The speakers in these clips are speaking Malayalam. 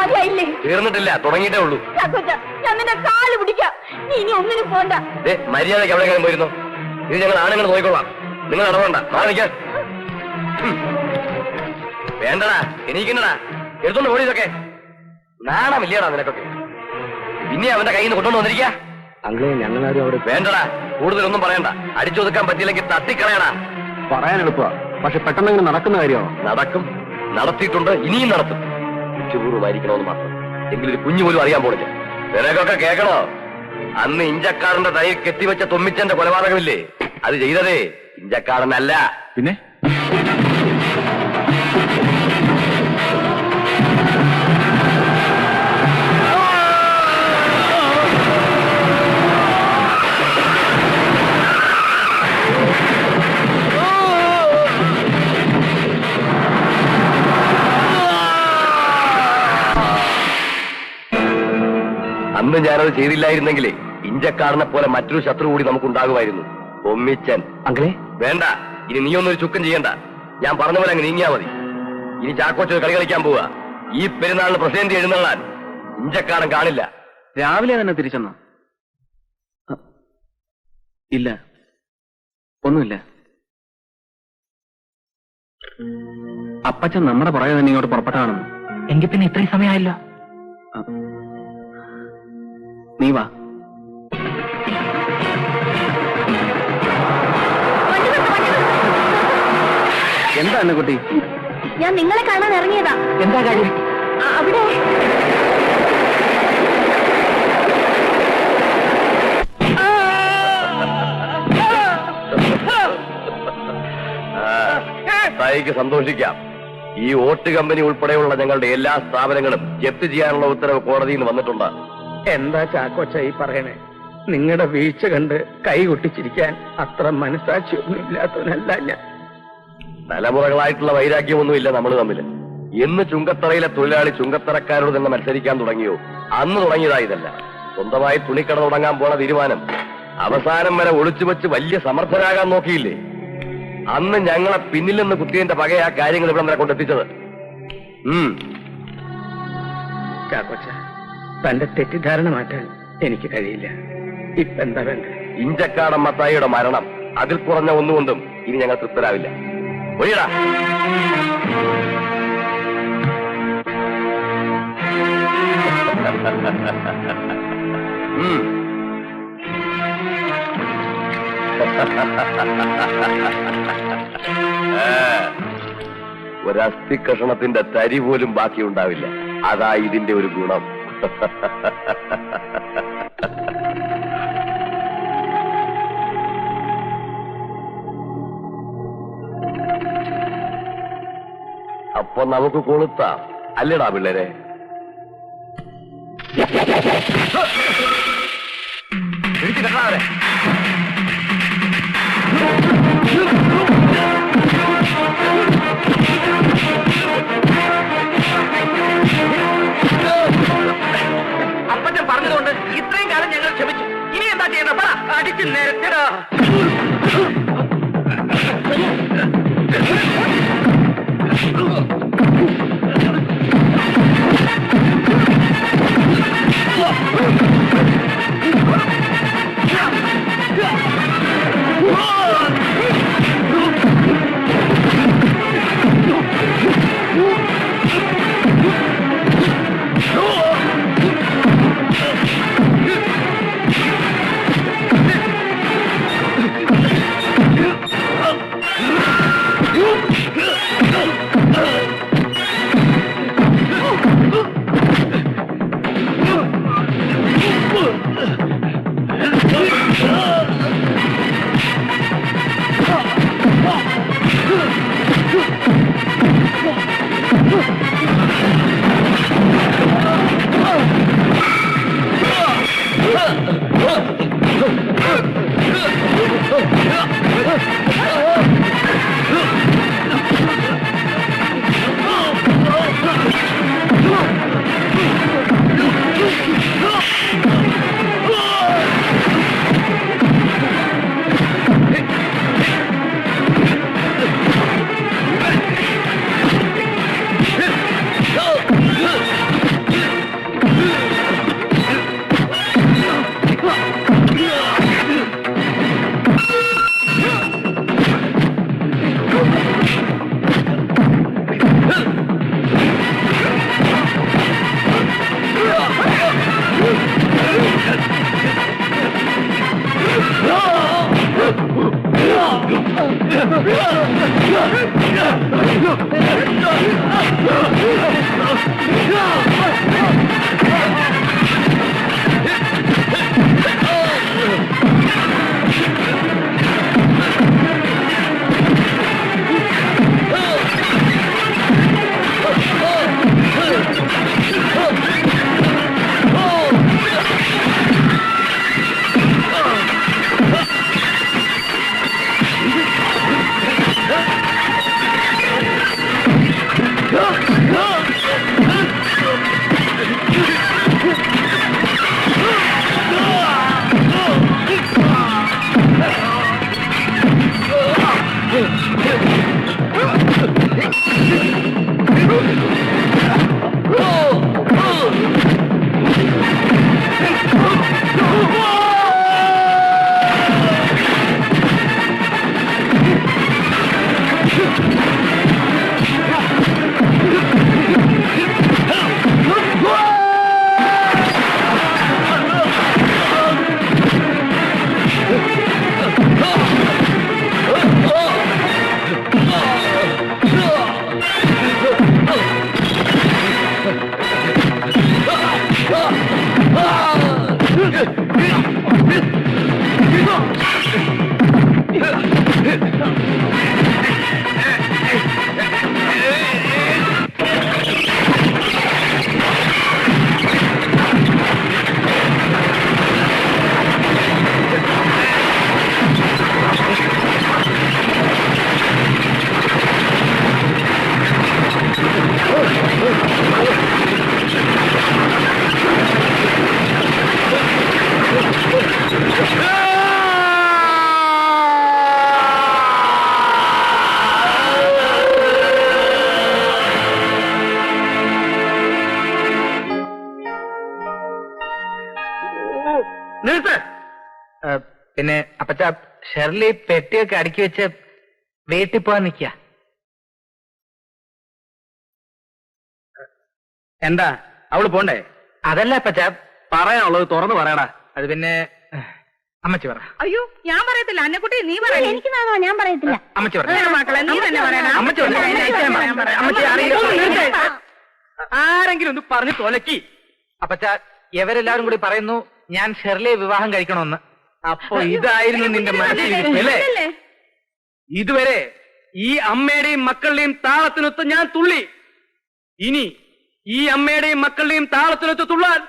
മതിയായില്ലേ? തീർന്നിട്ടില്ല, തുടങ്ങിയിട്ടേ ഉള്ളൂ. ഞാൻ നിന്റെ കാല് പിടിക്കാം. നീ ഇനി ഒന്നിനും പോണ്ട. മര്യാദയ്ക്ക് എവിടെയെങ്കിലും പോയിരുന്നോ? ഇത് ഞങ്ങൾ ആണുങ്ങൾ നോക്കിക്കൊള്ളാം. നിങ്ങൾ ഇടപെടണ്ട. മാറിക്കാൻ വേണ്ടടാ, എനിക്കുണ്ടടാ. എടുത്തോണ്ട് പോയി ഇതൊക്കെ. നാണമില്ലടാ നിനക്കൊക്കെ. പിന്നെ അവന്റെ കയ്യിൽ നിന്ന് കൊണ്ടുവന്ന് വന്നിരിക്കുക. അങ്ങളെ ഞങ്ങളാരും അവിടെ വേണ്ടടാ, കൂടുതലൊന്നും പറയണ്ട. അടിച്ചൊതുക്കാൻ പറ്റിയില്ലെങ്കിൽ തട്ടിക്കളയടാ. പറയാൻ എളുപ്പ, പക്ഷെ പെട്ടെന്ന് നടക്കുന്ന കാര്യമാണോ? നടക്കും, നടത്തിയിട്ടുണ്ട്, ഇനിയും നടത്തും. ഉച്ചപൂർവ്വമായിരിക്കണമെന്ന് മാത്രം. എങ്കിലും ഒരു കുഞ്ഞു പോലും അറിയാൻ പോണില്ല. നിനക്കൊക്കെ കേൾക്കണോ? അന്ന് ഇഞ്ചക്കാടന്റെ തൈയിൽ കെട്ടിവെച്ച തൊമ്മിച്ചന്റെ കൊലപാതകമില്ലേ, അത് ചെയ്തതേ ഇഞ്ചക്കാടനല്ല. പിന്നെ അന്ന് ഞാനത് ചെയ്തില്ലായിരുന്നെങ്കിലേ ഇഞ്ചക്കാടനെ പോലെ മറ്റൊരു ശത്രു കൂടി നമുക്കുണ്ടാകുമായിരുന്നു. തൊമ്മിച്ചൻ. അങ്ങളെ വേണ്ട, ഇനി നീയൊന്നൊരു ചുക്കം ചെയ്യണ്ട. ഞാൻ പറഞ്ഞ പോലെ അങ്ങ് നീങ്ങിയാ മതി. ഇനി ചാക്കോച്ച് കളി കളിക്കാൻ പോവുക. ഈ പെരുന്നാളിന് പ്രസിഡന്റ് എഴുന്നള്ളാൻ ഇഞ്ചക്കാടൻ കാണില്ല. രാവിലെ തന്നെ തിരിച്ചെന്നോ? ഇല്ല, ഒന്നുമില്ല. അപ്പച്ചൻ നമ്മുടെ പുറകെ തന്നെ ഇങ്ങോട്ട് പുറപ്പെട്ടാണെന്ന്. എങ്കിൽ പിന്നെ ഇത്രയും സമയമായല്ലോ. നീ വാ. എന്താ എന്നെ കുട്ടി? ഞാൻ നിങ്ങളെ കാണാൻ ഇറങ്ങിയതാ. എന്താ കാര്യം? അവിടെ തായിക്ക് സന്തോഷിക്കാം. ഈ വോട്ട് കമ്പനി ഉൾപ്പെടെയുള്ള ഞങ്ങളുടെ എല്ലാ സ്ഥാപനങ്ങളും ജപ്തി ചെയ്യാനുള്ള ഉത്തരവ് കോടതിയിൽ നിന്ന് വന്നിട്ടുണ്ട്. എന്താ ചാക്കോച്ച ഈ പറയണേ? നിങ്ങളുടെ വീഴ്ച കണ്ട് കൈ കൊട്ടിച്ചിരിക്കാൻ അത്ര മനസാക്ഷിയൊന്നും ഇല്ലാത്തവനല്ല ഞാൻ. തലമുറകളായിട്ടുള്ള വൈരാഗ്യമൊന്നുമില്ല നമ്മൾ തമ്മിൽ. എന്ന് ചുങ്കത്തറയിലെ തൊഴിലാളി ചുങ്കത്തറക്കാരോട് തന്നെ മത്സരിക്കാൻ തുടങ്ങിയോ അന്ന് തുടങ്ങിയതാ ഇതല്ല. സ്വന്തമായി തുണിക്കട തുടങ്ങാൻ പോണ തീരുമാനം അവസാനം വരെ ഒളിച്ചു വെച്ച് വലിയ സമർത്ഥരാകാൻ നോക്കിയില്ലേ? അന്ന് ഞങ്ങളെ പിന്നിൽ നിന്ന് കുത്തിയതിന്റെ പകയാ കാര്യങ്ങൾ ഇവിടെ വരെ കൊണ്ടെത്തിച്ചത്. ചാക്കോച്ച, തന്റെ തെറ്റിദ്ധാരണ മാറ്റാൻ എനിക്ക് കഴിയില്ല. ഇപ്പൊ എന്താ വേണ്ട? ഇഞ്ചക്കാടൻ മത്തായിയുടെ മരണം, അതിൽ കുറഞ്ഞ ഒന്നുകൊണ്ടും ഇനി ഞങ്ങൾ തൃപ്തരാവില്ല. ഒഴിയടാ. ഒരസ്ഥി കഷണത്തിന്റെ തരി പോലും ബാക്കിയുണ്ടാവില്ല. അതാ ഇതിന്റെ ഒരു ഗുണം. അപ്പൊ നമുക്ക് കൊളുത്താം, അല്ലേടാ പിള്ളേരെ? പിടിച്ചു കെട്ടാവരെ. അപ്പച്ചൻ പറഞ്ഞതുകൊണ്ട് ഇത്രയും കാലം ഞങ്ങൾ ക്ഷമിച്ചു. ഇനി എന്താ ചെയ്യണം? അടിച്ചു നേരത്തിടാ. നിർത്ത്. പിന്നെ അപ്പച്ച ഷെർലി പെട്ടിയൊക്കെ അടുക്കി വെച്ച് വീട്ടിൽ പോവാൻ നിക്ക. എന്താ അവള് പോണ്ടേ? അതല്ല അപ്പച്ച, പറയാനുള്ളത് തുറന്നു പറയടാ. അത് പിന്നെ അമ്മച്ചി പറ. അയ്യോ ഞാൻ പറയത്തില്ല അന്നക്കുട്ടി നീ പറയൂ. എനിക്ക് ഞാൻ പറയത്തില്ല. അമ്മച്ചി പറ. മക്കളെ നീ തന്നെ പറയണം. അമ്മച്ചി പറ. അമ്മച്ചി അറിയില്ല. ആരെങ്കിലും ഒന്ന് പറഞ്ഞു തൊലക്കി. അപ്പച്ച ഇവരെല്ലാവരും കൂടി പറയുന്നു ഞാൻ ഷെർലിയെ വിവാഹം കഴിക്കണമെന്ന്. അപ്പൊ ഇതായിരുന്നു നിന്റെ മനസ്സിൽ അല്ലേ? ഇതുവരെ ഈ അമ്മയുടെയും മക്കളുടെയും താളത്തിനൊത്ത് ഞാൻ തുള്ളി. ഇനി ഈ അമ്മയുടെയും മക്കളുടെയും താളത്തിനൊത്ത് തുള്ളാൻ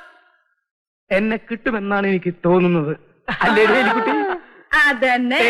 എന്നെ കിട്ടുമെന്നാണ് എനിക്ക് തോന്നുന്നത്. അല്ലേ എലിക്കുട്ടി? അതന്നെ